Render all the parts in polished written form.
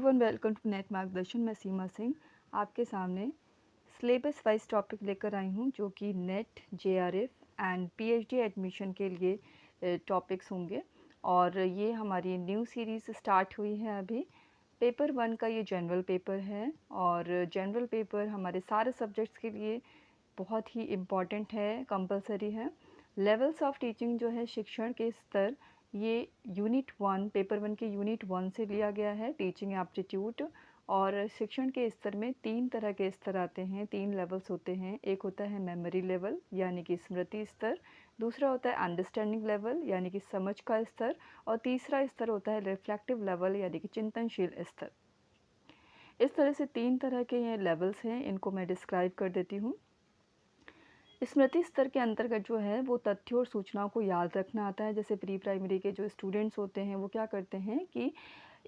Everyone, welcome to net मार्गदर्शन। मैं सीमा सिंह आपके सामने सिलेबस वाइज टॉपिक लेकर आई हूँ जो कि net, JRF and PhD admission के लिए टॉपिक्स होंगे। और ये हमारी न्यू सीरीज़ स्टार्ट हुई है अभी। पेपर 1 का ये जनरल पेपर है और जनरल पेपर हमारे सारे सब्जेक्ट्स के लिए बहुत ही इम्पॉर्टेंट है, कंपलसरी है। लेवल्स ऑफ टीचिंग जो है, शिक्षण के स्तर, ये यूनिट 1, पेपर 1 के यूनिट 1 से लिया गया है, टीचिंग एप्टीट्यूड। और शिक्षण के स्तर में 3 तरह के स्तर आते हैं, 3 लेवल्स होते हैं। एक होता है मेमोरी लेवल यानी कि स्मृति स्तर, दूसरा होता है अंडरस्टैंडिंग लेवल यानी कि समझ का स्तर, और तीसरा स्तर होता है रिफ्लेक्टिव लेवल यानी कि चिंतनशील स्तर। इस तरह से 3 तरह के ये लेवल्स हैं, इनको मैं डिस्क्राइब कर देती हूँ। स्मृति स्तर के अंतर्गत जो है वो तथ्यों और सूचनाओं को याद रखना आता है। जैसे प्री प्राइमरी के जो स्टूडेंट्स होते हैं वो क्या करते हैं कि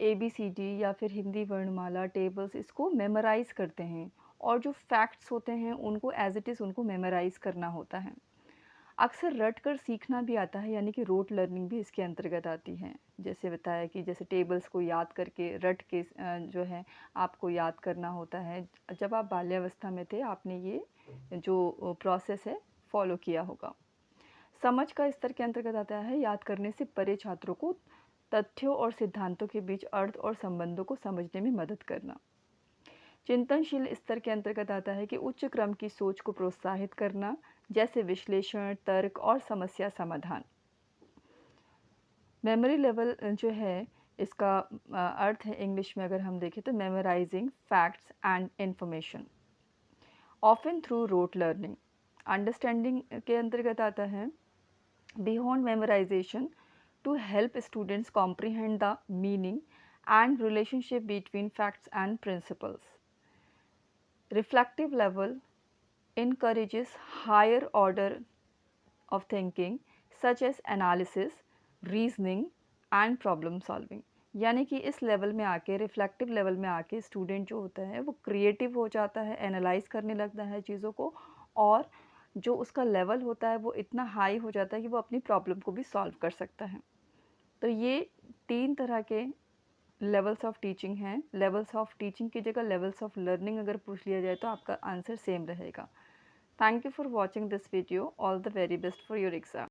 ABCD या फिर हिंदी वर्णमाला, टेबल्स, इसको मेमोराइज़ करते हैं, और जो फैक्ट्स होते हैं उनको एज इट इज़ उनको मेमोराइज़ करना होता है। अक्सर रट कर सीखना भी आता है यानी कि रोट लर्निंग भी इसके अंतर्गत आती है। जैसे बताया कि जैसे टेबल्स को याद करके रट के जो है आपको याद करना होता है। जब आप बाल्यावस्था में थे आपने ये जो प्रोसेस है फॉलो किया होगा। समझ का स्तर के अंतर्गत आता है याद करने से परे छात्रों को तथ्यों और सिद्धांतों के बीच अर्थ और संबंधों को समझने में मदद करना। चिंतनशील स्तर के अंतर्गत आता है कि उच्च क्रम की सोच को प्रोत्साहित करना, जैसे विश्लेषण, तर्क और समस्या समाधान। मेमोरी लेवल जो है इसका अर्थ है इंग्लिश में अगर हम देखें तो memorising facts and information often through rote learning. Understanding के अंतर्गत आता है beyond memorisation to help students comprehend the meaning and relationship between facts and principles. Reflective level encourages higher order of thinking such as analysis, reasoning and problem solving। यानी कि इस level में आके, reflective level में आके student जो होता है वो क्रिएटिव हो जाता है, एनालाइज करने लगता है चीज़ों को, और जो उसका लेवल होता है वो इतना हाई हो जाता है कि वो अपनी प्रॉब्लम को भी सॉल्व कर सकता है। तो ये 3 तरह के लेवल्स ऑफ टीचिंग हैं। लेवल्स ऑफ टीचिंग की जगह लेवल्स ऑफ लर्निंग अगर पूछ लिया जाए तो आपका आंसर सेम रहेगा। Thank you for watching this video. All the very best for your exam.